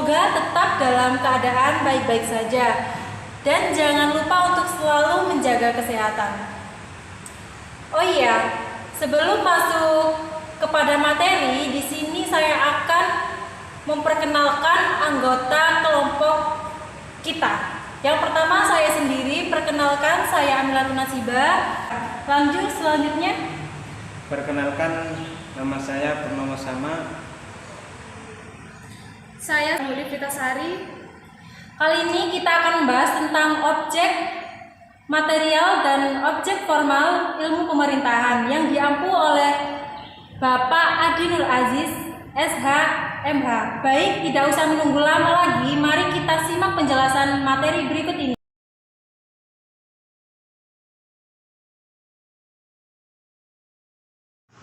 Semoga tetap dalam keadaan baik-baik saja dan jangan lupa untuk selalu menjaga kesehatan. Oh iya, sebelum masuk kepada materi, di sini saya akan memperkenalkan anggota kelompok kita. Yang pertama saya sendiri, perkenalkan saya Amilatun Nasibah. Lanjut selanjutnya. Perkenalkan, nama saya Purnomo Sama. Saya Nurul Vitasari. Kali ini kita akan membahas tentang objek material dan objek formal ilmu pemerintahan yang diampu oleh Bapak Adi Nur Aziz, SH, MH. Baik, tidak usah menunggu lama lagi, mari kita simak penjelasan materi berikut ini.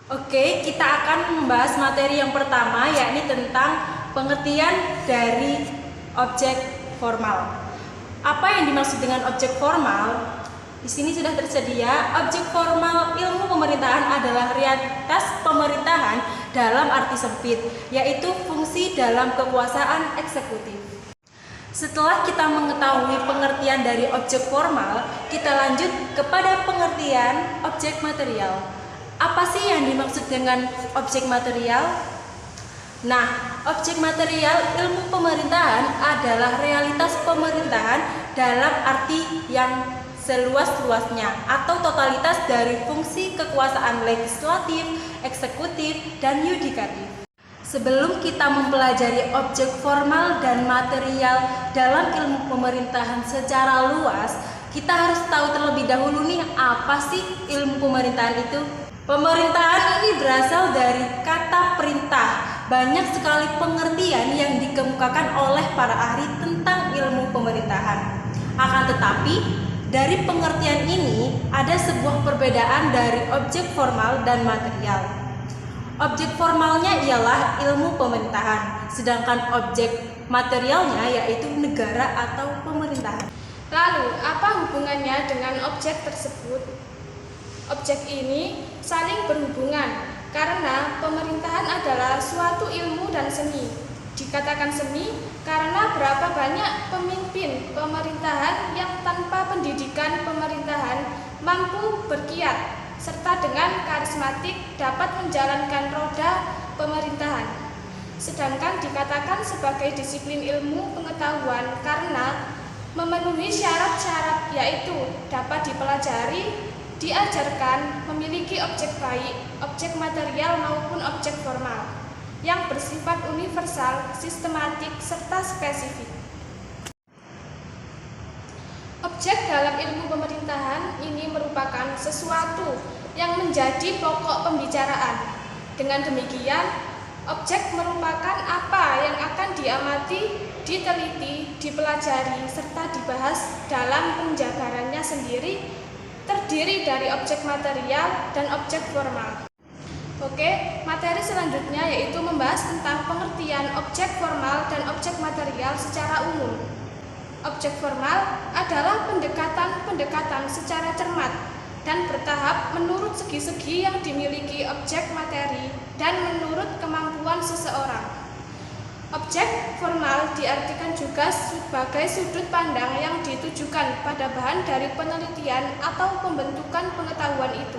Oke, kita akan membahas materi yang pertama, yakni tentang pengertian dari objek formal. Apa yang dimaksud dengan objek formal? Di sini sudah tersedia. Objek formal ilmu pemerintahan adalah realitas pemerintahan dalam arti sempit, yaitu fungsi dalam kekuasaan eksekutif. Setelah kita mengetahui pengertian dari objek formal, kita lanjut kepada pengertian objek material. Apa sih yang dimaksud dengan objek material? Nah, objek material ilmu pemerintahan adalah realitas pemerintahan dalam arti yang seluas-luasnya atau totalitas dari fungsi kekuasaan legislatif, eksekutif, dan yudikatif. Sebelum kita mempelajari objek formal dan material dalam ilmu pemerintahan secara luas, kita harus tahu terlebih dahulu nih apa sih ilmu pemerintahan itu? Pemerintahan ini berasal dari kata perintah. Banyak sekali pengertian yang dikemukakan oleh para ahli tentang ilmu pemerintahan. Akan tetapi, dari pengertian ini ada sebuah perbedaan dari objek formal dan material. Objek formalnya ialah ilmu pemerintahan, sedangkan objek materialnya yaitu negara atau pemerintahan. Lalu, apa hubungannya dengan objek tersebut? Objek ini saling berhubungan karena pemerintahan adalah suatu ilmu dan seni. Dikatakan seni karena berapa banyak pemimpin pemerintahan yang tanpa pendidikan pemerintahan mampu berkiat serta dengan karismatik dapat menjalankan roda pemerintahan. Sedangkan dikatakan sebagai disiplin ilmu pengetahuan karena memenuhi syarat-syarat, yaitu dapat dipelajari, diajarkan, memiliki objek baik, objek material maupun objek formal yang bersifat universal, sistematik, serta spesifik. Objek dalam ilmu pemerintahan ini merupakan sesuatu yang menjadi pokok pembicaraan. Dengan demikian, objek merupakan apa yang akan diamati, diteliti, dipelajari, serta dibahas dalam penjabarannya sendiri, terdiri dari objek material dan objek formal. Oke, materi selanjutnya yaitu membahas tentang pengertian objek formal dan objek material secara umum. Objek formal adalah pendekatan-pendekatan secara cermat dan bertahap menurut segi-segi yang dimiliki objek materi dan menurut kemampuan seseorang. Objek formal diartikan juga sebagai sudut pandang yang ditujukan pada bahan dari penelitian atau pembentukan pengetahuan itu,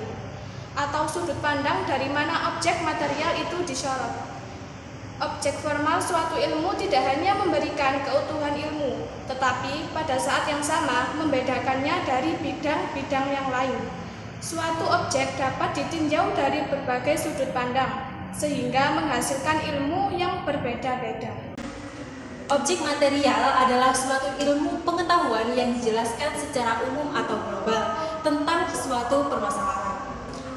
atau sudut pandang dari mana objek material itu disorot. Objek formal suatu ilmu tidak hanya memberikan keutuhan ilmu, tetapi pada saat yang sama membedakannya dari bidang-bidang yang lain. Suatu objek dapat ditinjau dari berbagai sudut pandang, sehingga menghasilkan ilmu yang berbeda-beda. Objek material adalah suatu ilmu pengetahuan yang dijelaskan secara umum atau global tentang suatu permasalahan,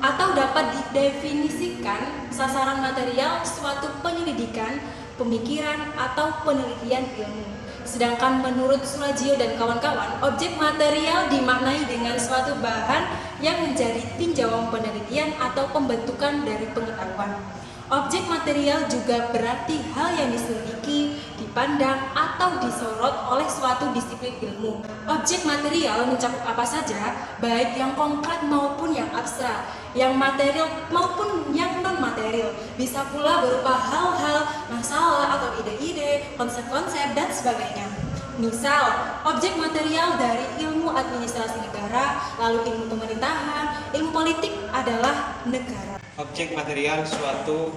atau dapat didefinisikan sasaran material suatu penyelidikan, pemikiran, atau penelitian ilmu. Sedangkan menurut Sulajio dan kawan-kawan, objek material dimaknai dengan suatu bahan yang menjadi tinjauan penelitian atau pembentukan dari pengetahuan. Objek material juga berarti hal yang diselidiki, dipandang, atau disorot oleh suatu disiplin ilmu. Objek material mencakup apa saja, baik yang konkret maupun yang abstrak, yang material maupun yang non-material. Bisa pula berupa hal-hal, masalah, atau ide-ide, konsep-konsep, dan sebagainya. Misal, objek material dari ilmu administrasi negara, lalu ilmu pemerintahan, ilmu politik adalah negara. Objek material suatu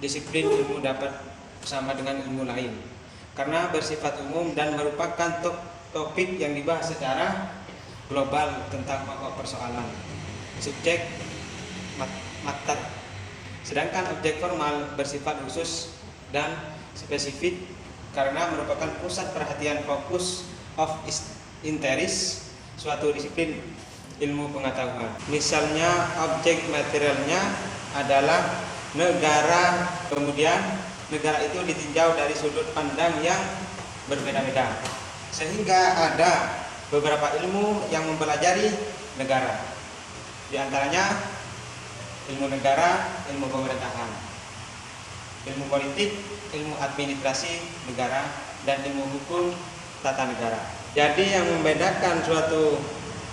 disiplin ilmu dapat sama dengan ilmu lain karena bersifat umum dan merupakan topik yang dibahas secara global tentang pokok persoalan subjek matter. Sedangkan objek formal bersifat khusus dan spesifik karena merupakan pusat perhatian fokus of interest suatu disiplin ilmu pengetahuan. Misalnya objek materialnya adalah negara, kemudian negara itu ditinjau dari sudut pandang yang berbeda-beda, sehingga ada beberapa ilmu yang mempelajari negara. Di antaranya ilmu negara, ilmu pemerintahan, ilmu politik, ilmu administrasi negara, dan ilmu hukum tata negara. Jadi yang membedakan suatu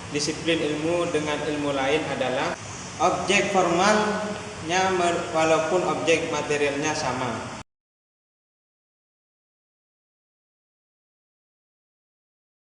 disiplin ilmu dengan ilmu lain adalah objek formalnya walaupun objek materialnya sama.